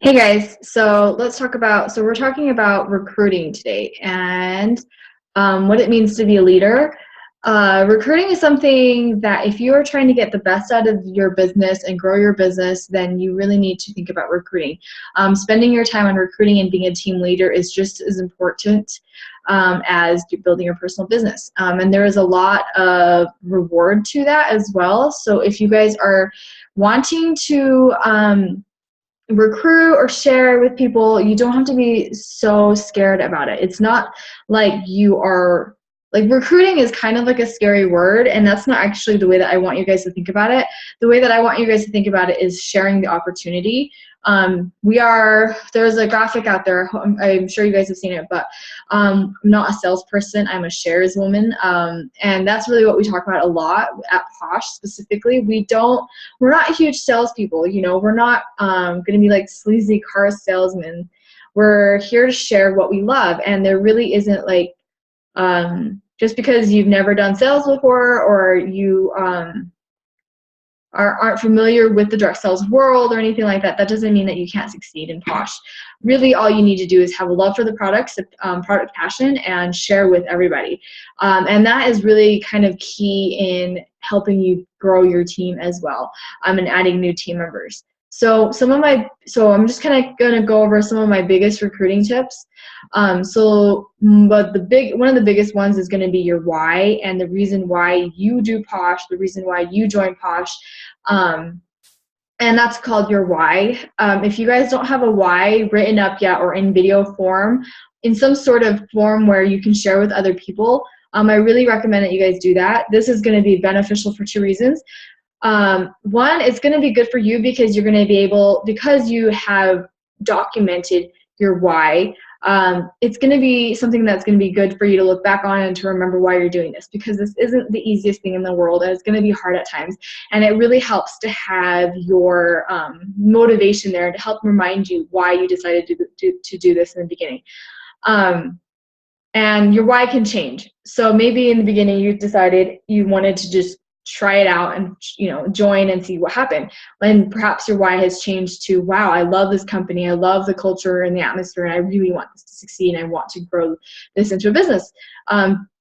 Hey guys, so we're talking about recruiting today and what it means to be a leader. Recruiting is something that if you are trying to get the best out of your business and grow your business, then you really need to think about recruiting. Spending your time on recruiting and being a team leader is just as important as building your personal business. And there is a lot of reward to that as well. So if you guys are wanting to recruit or share with people, you don't have to be so scared about it. It's not like you are like recruiting is kind of like a scary word, and that's not actually the way that I want you guys to think about it. The way that I want you guys to think about it is sharing the opportunity. There's a graphic out there, I'm sure you guys have seen it, but I'm not a salesperson, I'm a shares woman, and that's really what we talk about a lot at Posh specifically. We're not huge salespeople, we're not going to be like sleazy car salesmen. We're here to share what we love, and there really isn't like, just because you've never done sales before or you aren't familiar with the direct sales world or anything like that, that doesn't mean that you can't succeed in Posh. Really, all you need to do is have a love for the products, product passion, and share with everybody. And that is really kind of key in helping you grow your team as well, and adding new team members. So I'm just kind of going to go over some of my biggest recruiting tips. But one of the biggest ones is going to be your why and the reason why you do Posh, the reason why you join Posh. And that's called your why. If you guys don't have a why written up yet or in video form, in some sort of form where you can share with other people, I really recommend that you guys do that. This is going to be beneficial for two reasons. One, it's going to be good for you because you're going to be able, because you have documented your why, it's going to be something that's going to be good for you to look back on and to remember why you're doing this, because this isn't the easiest thing in the world, and it's going to be hard at times, and it really helps to have your motivation there to help remind you why you decided to do this in the beginning. And your why can change. So maybe in the beginning you decided you wanted to just try it out and join and see what happened. And perhaps your why has changed to, wow, I love this company, I love the culture and the atmosphere, and I really want this to succeed, and I want to grow this into a business.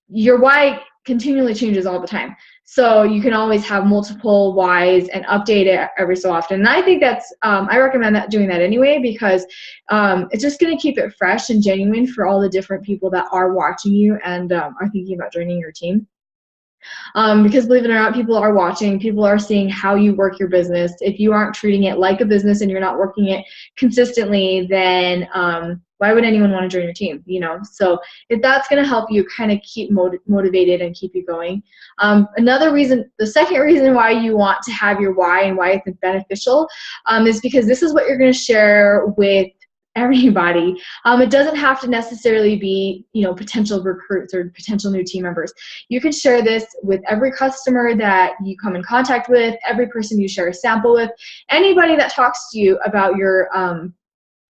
Your why continually changes all the time. So you can always have multiple whys and update it every so often. And I think that's, I recommend doing that anyway, because it's just going to keep it fresh and genuine for all the different people that are watching you and are thinking about joining your team. Because believe it or not, people are watching, people are seeing how you work your business. If you aren't treating it like a business and you're not working it consistently, then why would anyone want to join your team? So if that's going to help you kind of keep motivated and keep you going. Another reason, the second reason why you want to have your why and why it's beneficial is because this is what you're going to share with everybody. It doesn't have to necessarily be, potential recruits or potential new team members. You can share this with every customer that you come in contact with, every person you share a sample with, anybody that talks to you about your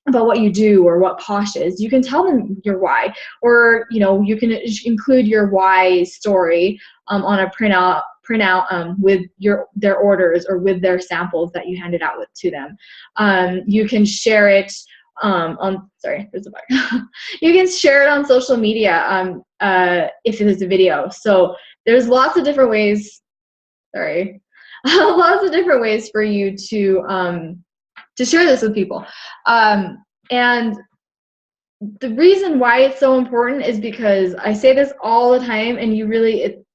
about what you do or what Posh is. You can tell them your why, or you can include your why story on a printout with their orders or with their samples that you handed out to them. You can share it there's a bug. You can share it on social media if it is a video. So there's lots of different ways, lots of different ways for you to share this with people. And the reason why it's so important is because I say this all the time, and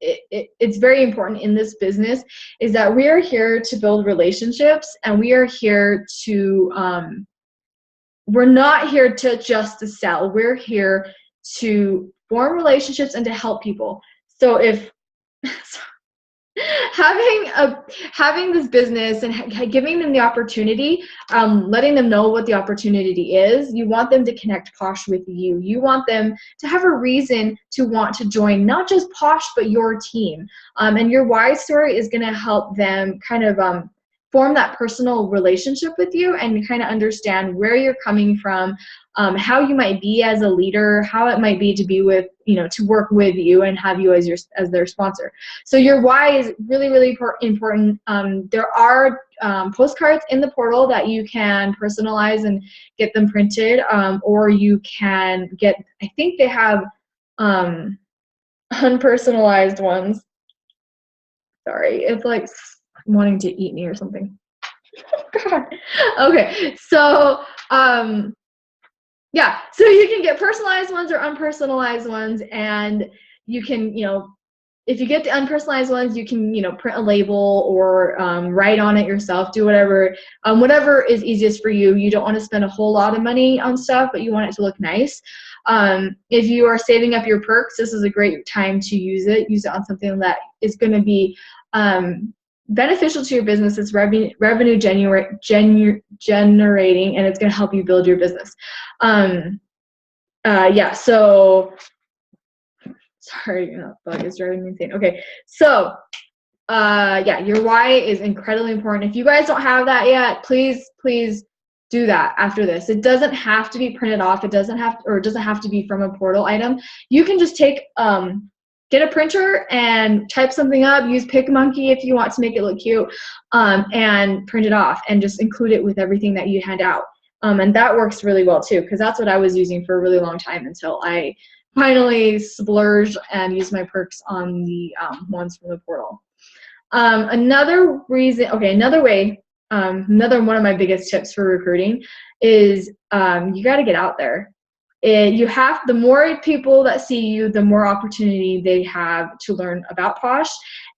it's very important in this business, is that we are here to build relationships, and we are here to we're not here to just to sell. We're here to form relationships and to help people. So if having this business and giving them the opportunity, letting them know what the opportunity is, you want them to connect Posh with you. You want them to have a reason to want to join not just Posh but your team. And your why story is going to help them kind of form that personal relationship with you and kind of understand where you're coming from, how you might be as a leader, how it might be to be with, to work with you and have you as their sponsor. So your why is really, really important. There are postcards in the portal that you can personalize and get them printed, or you can get, I think they have unpersonalized ones. Sorry, it's like wanting to eat me or something. Oh, God. Okay, so yeah, so you can get personalized ones or unpersonalized ones, and you can, if you get the unpersonalized ones, you can, print a label or write on it yourself, do whatever is easiest for you. You don't want to spend a whole lot of money on stuff, but you want it to look nice. If you are saving up your perks, this is a great time to use it. Use it on something that is going to be beneficial to your business. It's revenue generating, and it's going to help you build your business. Yeah, so sorry, bug is driving me insane. Okay, so yeah, your why is incredibly important. If you guys don't have that yet, please do that after this. It doesn't have to be printed off. It doesn't have to be from a portal item. You can just take get a printer and type something up. Use PicMonkey if you want to make it look cute, and print it off and just include it with everything that you hand out. And that works really well too, because that's what I was using for a really long time until I finally splurged and used my perks on the ones from the portal. Another way, another one of my biggest tips for recruiting is you got to get out there. The more people that see you, the more opportunity they have to learn about Posh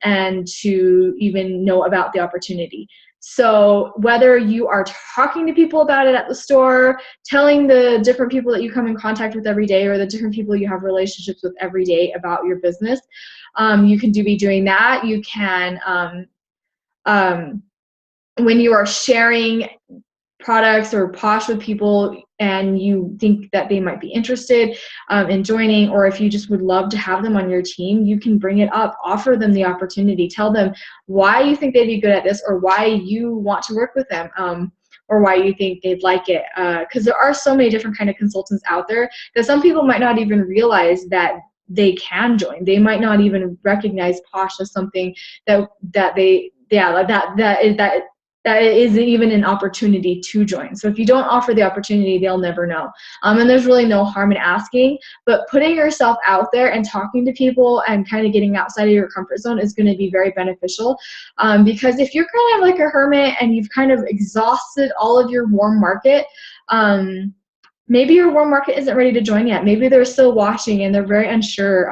and to even know about the opportunity. So whether you are talking to people about it at the store, telling the different people that you come in contact with every day, or the different people you have relationships with every day about your business, you can be doing that. You can, when you are sharing products or Posh with people and you think that they might be interested in joining, or if you just would love to have them on your team, you can bring it up, offer them the opportunity, tell them why you think they'd be good at this, or why you want to work with them, or why you think they'd like it. Because there are so many different kind of consultants out there that some people might not even realize that they can join. They might not even recognize Posh as something that isn't even an opportunity to join. So if you don't offer the opportunity, they'll never know. And there's really no harm in asking, but putting yourself out there and talking to people and kind of getting outside of your comfort zone is going to be very beneficial. Because if you're kind of like a hermit and you've kind of exhausted all of your warm market, maybe your warm market isn't ready to join yet. Maybe they're still watching and they're very unsure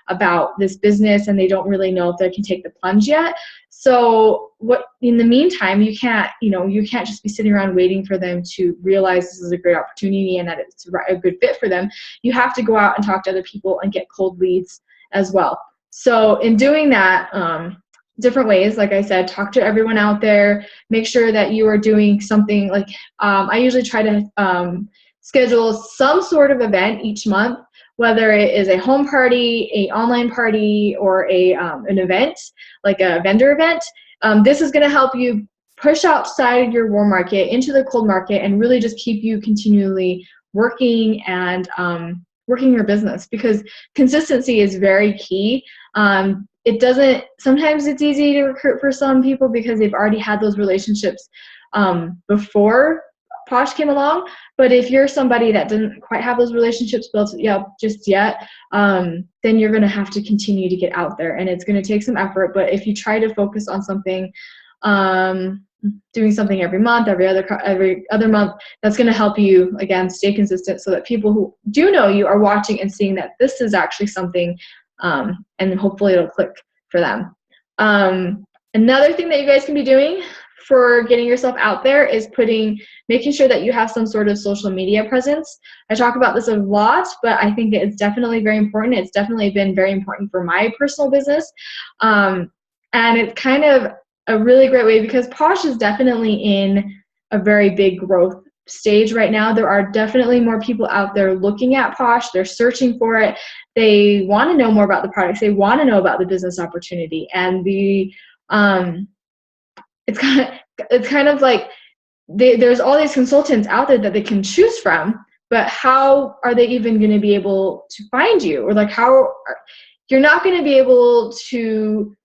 about this business, and they don't really know if they can take the plunge yet. So in the meantime, you can't just be sitting around waiting for them to realize this is a great opportunity and that it's a good fit for them. You have to go out and talk to other people and get cold leads as well. So in doing that, different ways, like I said, talk to everyone out there, make sure that you are doing something like, I usually try to schedule some sort of event each month, whether it is a home party, a online party, or an event, like a vendor event. This is going to help you push outside your warm market into the cold market and really just keep you continually working and working your business, because consistency is very key. Sometimes it's easy to recruit for some people because they've already had those relationships before Posh came along. But if you're somebody that didn't quite have those relationships built just yet, then you're going to have to continue to get out there, and it's going to take some effort. But if you try to focus on something, doing something every month, every other month, that's going to help you, again, stay consistent, so that people who do know you are watching and seeing that this is actually something, and then hopefully it'll click for them. Another thing that you guys can be doing for getting yourself out there is making sure that you have some sort of social media presence. I talk about this a lot, but I think it's definitely very important. It's definitely been very important for my personal business. And it's kind of a really great way, because Posh is definitely in a very big growth stage right now. There are definitely more people out there looking at Posh. They're searching for it. They want to know more about the products. They want to know about the business opportunity. And it's kind of like there's all these consultants out there that they can choose from, but how are they even going to be able to find you? Or like you're not going to be able to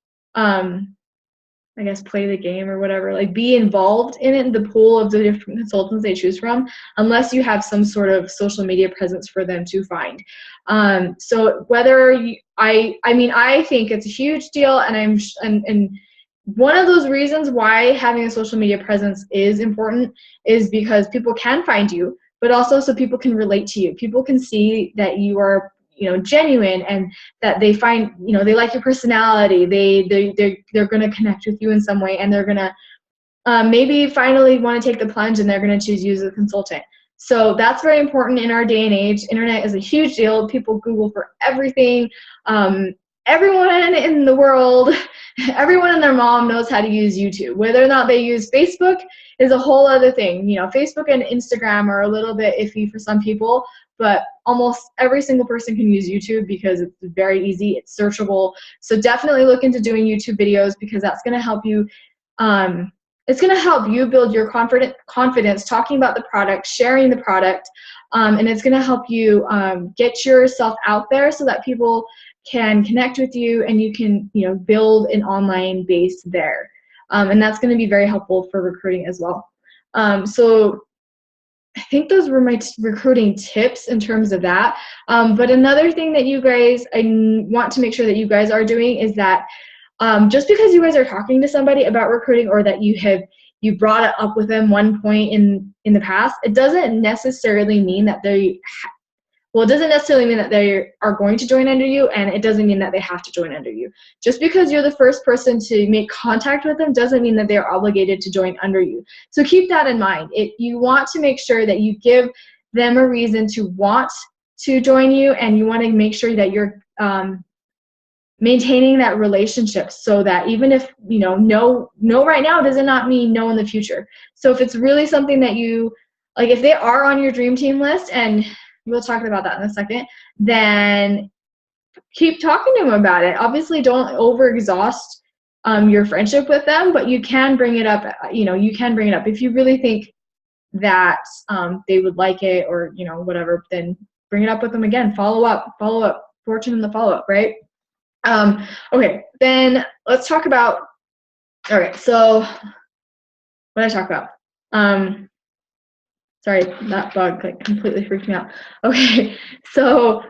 I guess play the game or whatever, like be involved in it, in the pool of the different consultants they choose from, unless you have some sort of social media presence for them to find. So whether I mean, I think it's a huge deal, and and one of those reasons why having a social media presence is important is because people can find you, but also so people can relate to you. People can see that you are, genuine, and that they find, they like your personality. They're going to connect with you in some way, and they're going to maybe finally want to take the plunge, and they're going to choose you as a consultant. So that's very important in our day and age. Internet is a huge deal. People Google for everything. Everyone in the world, everyone and their mom knows how to use YouTube. Whether or not they use Facebook is a whole other thing. Facebook and Instagram are a little bit iffy for some people, but almost every single person can use YouTube because it's very easy. It's searchable. So definitely look into doing YouTube videos, because that's going to help you. It's going to help you build your confidence talking about the product, sharing the product, and it's going to help you get yourself out there so that people can connect with you, and you can build an online base there, and that's going to be very helpful for recruiting as well. So I think those were my recruiting tips in terms of that. But another thing that I want to make sure that you guys are doing is that just because you guys are talking to somebody about recruiting, or that you brought it up with them one point in the past, it doesn't necessarily mean that it doesn't necessarily mean that they are going to join under you, and it doesn't mean that they have to join under you. Just because you're the first person to make contact with them doesn't mean that they're obligated to join under you. So keep that in mind. You want to make sure that you give them a reason to want to join you, and you want to make sure that you're maintaining that relationship, so that even if no right now does not mean no in the future. So if it's really something that you like, if they are on your dream team list, and we'll talk about that in a second, then keep talking to them about it. Obviously, don't overexhaust your friendship with them, but you can bring it up. You can bring it up if you really think that they would like it, or whatever. Then bring it up with them again. Follow up. Fortune in the follow up, right? Okay, then let's talk about. All right, so what did I talk about? Sorry, that bug completely freaked me out. Okay, so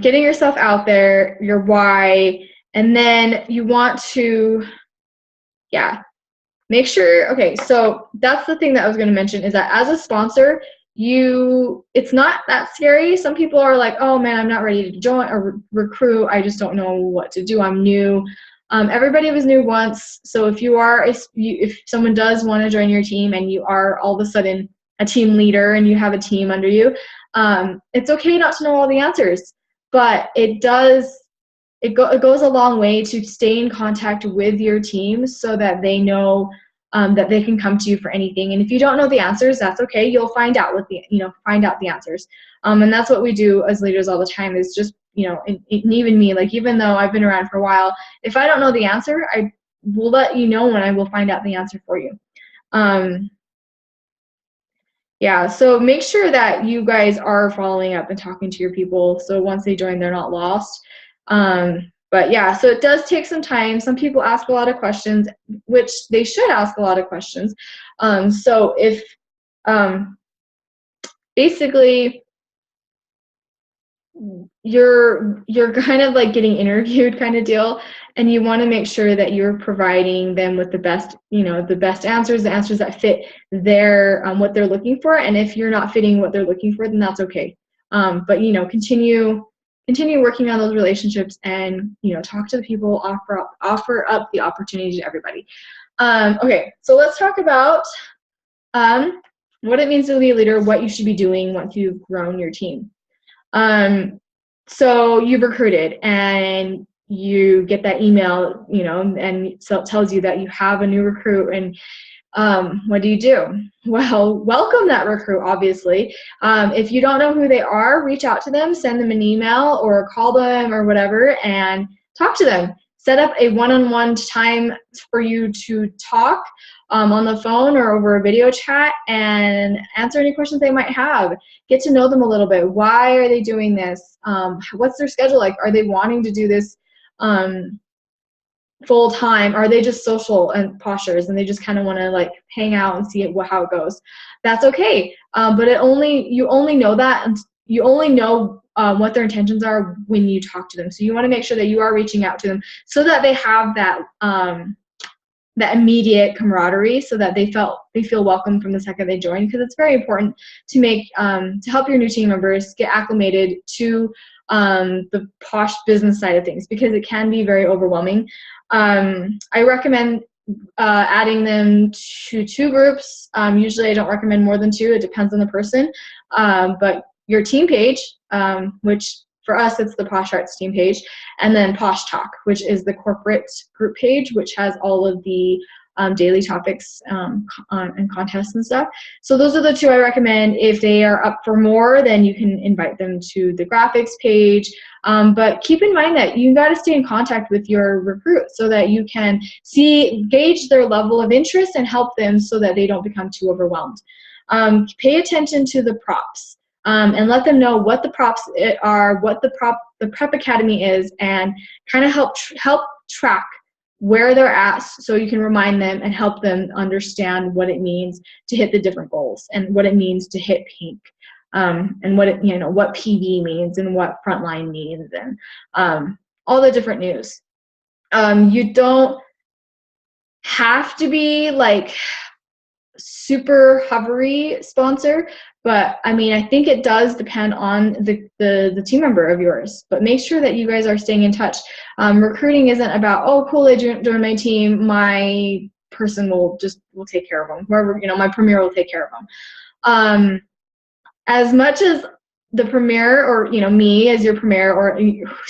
getting yourself out there, your why, and then you want to, make sure. Okay, so that's the thing that I was going to mention, is that as a sponsor, it's not that scary. Some people are like, oh man, I'm not ready to join or recruit. I just don't know what to do. I'm new. Everybody was new once. So if someone does want to join your team, and you are all of a sudden a team leader and you have a team under you, it's okay not to know all the answers, but it goes a long way to stay in contact with your team, so that they know that they can come to you for anything. And if you don't know the answers, that's okay. You'll find out find out the answers. And that's what we do as leaders all the time, is just, and even me, like, even though I've been around for a while, if I don't know the answer, I will let you know, and I will find out the answer for you. So make sure that you guys are following up and talking to your people, so once they join, they're not lost. But so it does take some time. Some people ask a lot of questions, which they should ask a lot of questions. So if basically you're kind of like getting interviewed kind of deal, and you want to make sure that you're providing them with the best, the best answers, the answers that fit their what they're looking for. And if you're not fitting what they're looking for, then that's okay. But continue working on those relationships, and talk to the people, offer up the opportunity to everybody. Okay, so let's talk about what it means to be a leader, what you should be doing once you've grown your team. So you've recruited, and you get that email, and so it tells you that you have a new recruit, and what do? Well, welcome that recruit, obviously. If you don't know who they are, reach out to them, send them an email or call them or whatever, and talk to them. set up a one-on-one time for you to talk on the phone or over a video chat and answer any questions they might have. Get to know them a little bit. Why are they doing this? What's their schedule like? Are they wanting to do this full time? Are they just social and poshers and they just kind of want to like hang out and see how it goes? That's okay. But you only know that, and you only know what their intentions are when you talk to them. So you want to make sure that you are reaching out to them so that they have that that immediate camaraderie, so that they feel welcome from the second they join, because it's very important to make to help your new team members get acclimated to the Posh business side of things, because it can be very overwhelming. I recommend adding them to 2 groups. Usually I don't recommend more than 2. It depends on the person. But your team page, which for us it's the Posh Hearts team page, and then Posh Talk, which is the corporate group page, which has all of the daily topics and contests and stuff. So those are the 2 I recommend. If they are up for more, then you can invite them to the graphics page. But keep in mind that you got to stay in contact with your recruit so that you can gauge their level of interest and help them so that they don't become too overwhelmed. Pay attention to the props. And let them know what the props are, what the Prep Academy is, and kind of help track where they're at, so you can remind them and help them understand what it means to hit the different goals, and what it means to hit pink, and what PV means and what frontline means, and all the different news. You don't have to be like super hovery sponsor, but I mean, I think it does depend on the team member of yours. But make sure that you guys are staying in touch. Recruiting isn't about, oh cool, they joined my team, my person will take care of them, whoever, my premier will take care of them. As much as the premier, or me as your premier, or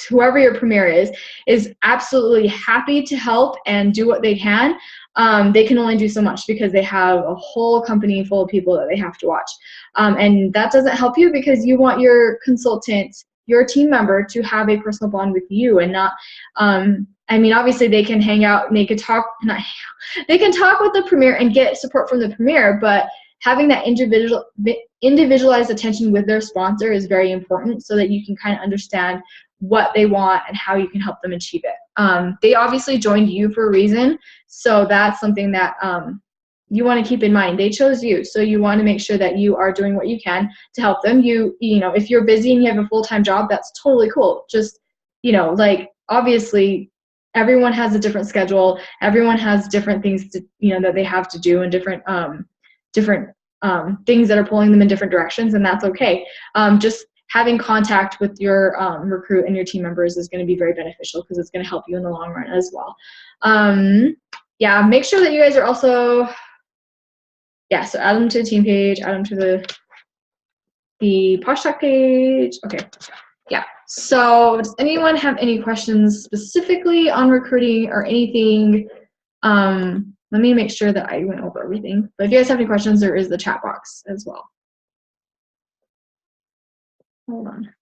whoever your premier is absolutely happy to help and do what they can, they can only do so much because they have a whole company full of people that they have to watch. And that doesn't help you, because you want your consultant, your team member, to have a personal bond with you, and not, I mean, obviously they can hang out and they can talk with the premier and get support from the premier, but having that individualized attention with their sponsor is very important, so that you can kind of understand what they want and how you can help them achieve it. They obviously joined you for a reason, so that's something that you want to keep in mind. They chose you, so you want to make sure that you are doing what you can to help them. If you're busy and you have a full-time job, that's totally cool. Just, like, obviously everyone has a different schedule. Everyone has different things to, that they have to do, and different things that are pulling them in different directions, and that's okay. Just having contact with your recruit and your team members is going to be very beneficial, because it's going to help you in the long run as well. Yeah, make sure that you guys are also, so add them to the team page, add them to the Posh Talk page. Okay, yeah. So does anyone have any questions specifically on recruiting or anything? Let me make sure that I went over everything. But if you guys have any questions, there is the chat box as well. Hold on.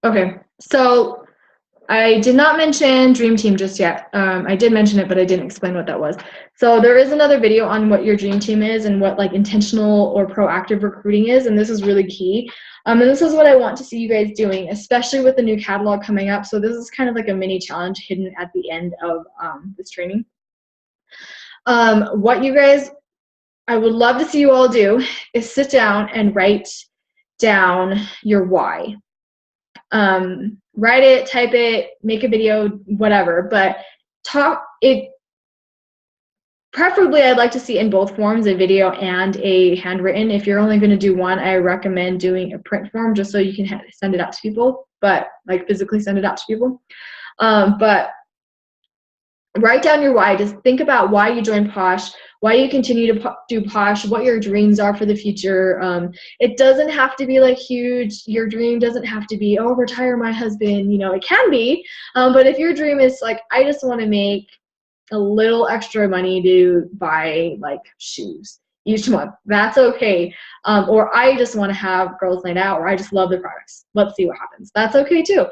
Okay, so I did not mention Dream Team just yet. I did mention it, but I didn't explain what that was. So there is another video on what your Dream Team is and what like intentional or proactive recruiting is, and this is really key. And this is what I want to see you guys doing, especially with the new catalog coming up. So this is kind of like a mini challenge hidden at the end of this training. What you guys, I would love to see you all do is sit down and write down your why. Write it, type it, make a video, whatever, but talk it. Preferably, I'd like to see in both forms, a video and a handwritten. If you're only going to do one, I recommend doing a print form just so you can send it out to people, but like physically send it out to people. But write down your why. Just think about why you joined Posh, why you continue to do Posh, what your dreams are for the future. It doesn't have to be like huge. Your dream doesn't have to be, oh, retire my husband. It can be. But if your dream is like, I just want to make a little extra money to buy like shoes, each month. That's okay. Or I just want to have girls night out, or I just love the products. Let's see what happens. That's okay too.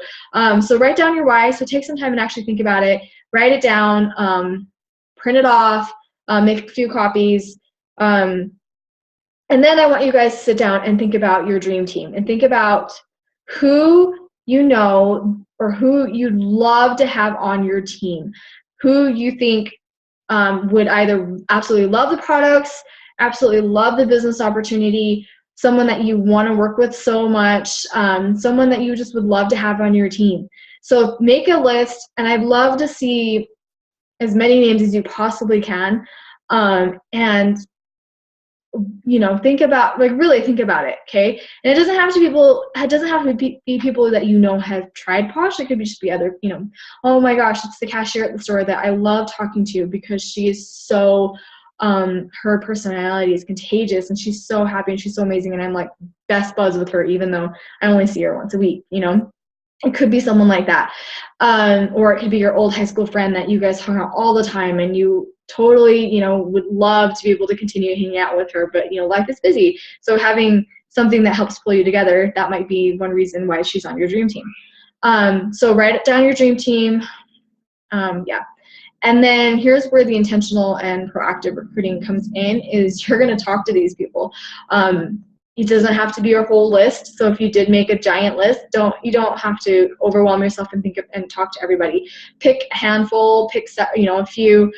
So write down your why. So take some time and actually think about it. Write it down, print it off, make a few copies. And then I want you guys to sit down and think about your dream team and think about who you know or who you'd love to have on your team, who you think would either absolutely love the products, absolutely love the business opportunity, someone that you want to work with so much, someone that you just would love to have on your team. So make a list, and I'd love to see as many names as you possibly can. And think about, really think about it, okay? And it doesn't have to be people that have tried Posh. It could just be other, oh my gosh, it's the cashier at the store that I love talking to because she is so, her personality is contagious and she's so happy and she's so amazing, and I'm like best buds with her even though I only see her once a week, It could be someone like that. Or it could be your old high school friend that you guys hung out all the time and you totally, would love to be able to continue hanging out with her, but, life is busy. So having something that helps pull you together, that might be one reason why she's on your dream team. So write down your dream team. Yeah. And then here's where the intentional and proactive recruiting comes in, is you're going to talk to these people. It doesn't have to be your whole list. So if you did make a giant list, you don't have to overwhelm yourself and talk to everybody. Pick a handful, pick a few,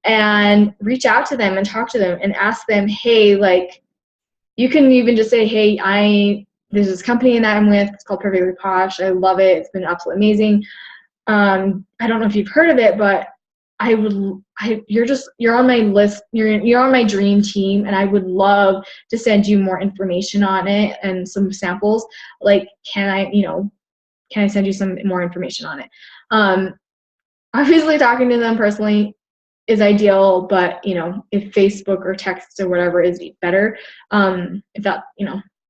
and reach out to them and talk to them and ask them, hey, you can even just say, hey, there's this company that I'm with. It's called Perfectly Posh. I love it. It's been absolutely amazing. I don't know if you've heard of it, but you're on my list. You're on my dream team, and I would love to send you more information on it and some samples. Can I send you some more information on it? Obviously talking to them personally is ideal, but if Facebook or text or whatever is better, if that,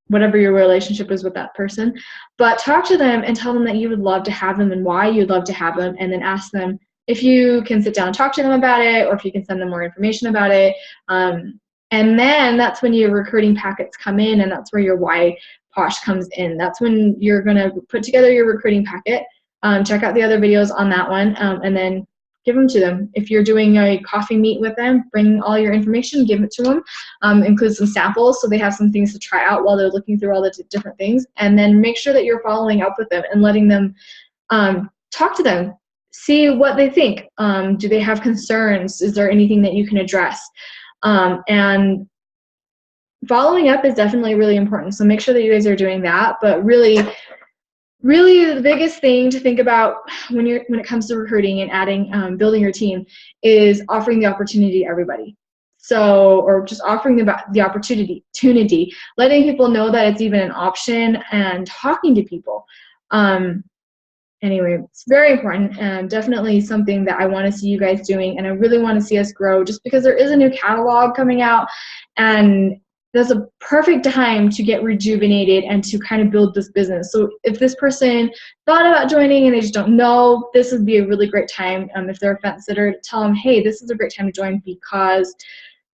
whatever your relationship is with that person. But talk to them and tell them that you would love to have them and why you'd love to have them, and then ask them if you can sit down and talk to them about it, or if you can send them more information about it. And then that's when your recruiting packets come in, and that's where your why Posh comes in. That's when you're going to put together your recruiting packet. Check out the other videos on that one, and then give them to them. If you're doing a coffee meet with them, bring all your information, give it to them, include some samples so they have some things to try out while they're looking through all the different things, and then make sure that you're following up with them and letting them talk to them, see what they think. Do they have concerns? Is there anything that you can address? And following up is definitely really important, so make sure that you guys are doing that. But really the biggest thing to think about when it comes to recruiting and adding, building your team, is offering the opportunity to everybody. So, or just offering the opportunity, letting people know that it's even an option, and talking to people. Anyway, it's very important, and definitely something that I want to see you guys doing, and I really want to see us grow, just because there is a new catalog coming out, and that's a perfect time to get rejuvenated and to kind of build this business. So if this person thought about joining and they just don't know, this would be a really great time. If they're a fence sitter, to tell them, hey, this is a great time to join because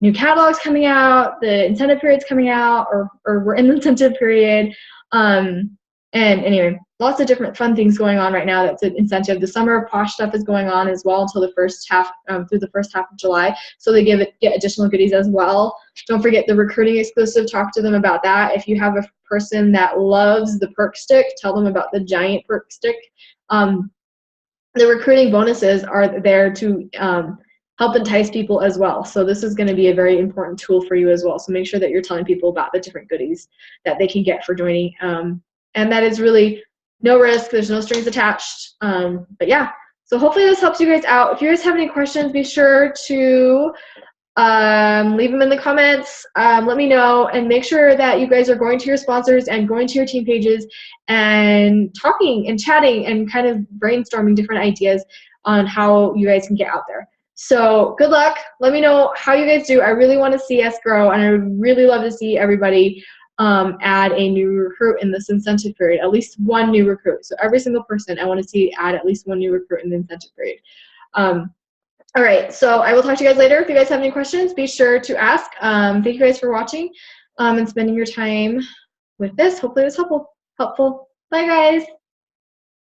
new catalog's coming out, the incentive period's coming out, or we're in the incentive period. And anyway, lots of different fun things going on right now. That's an incentive. The summer Posh stuff is going on as well until the first half, through the first half of July. So they get additional goodies as well. Don't forget the recruiting exclusive. Talk to them about that. If you have a person that loves the perk stick, tell them about the giant perk stick. The recruiting bonuses are there to help entice people as well. So this is going to be a very important tool for you as well. So make sure that you're telling people about the different goodies that they can get for joining. And that is really no risk. There's no strings attached. But yeah, so hopefully this helps you guys out. If you guys have any questions, be sure to leave them in the comments. Let me know, and make sure that you guys are going to your sponsors and going to your team pages and talking and chatting and kind of brainstorming different ideas on how you guys can get out there. So good luck. Let me know how you guys do. I really want to see us grow, and I would really love to see everybody add a new recruit in this incentive period, at least one new recruit. So every single person, I want to see add at least one new recruit in the incentive period. All right, so I will talk to you guys later. If you guys have any questions, be sure to ask. Thank you guys for watching and spending your time with this. Hopefully it was helpful. Bye, guys.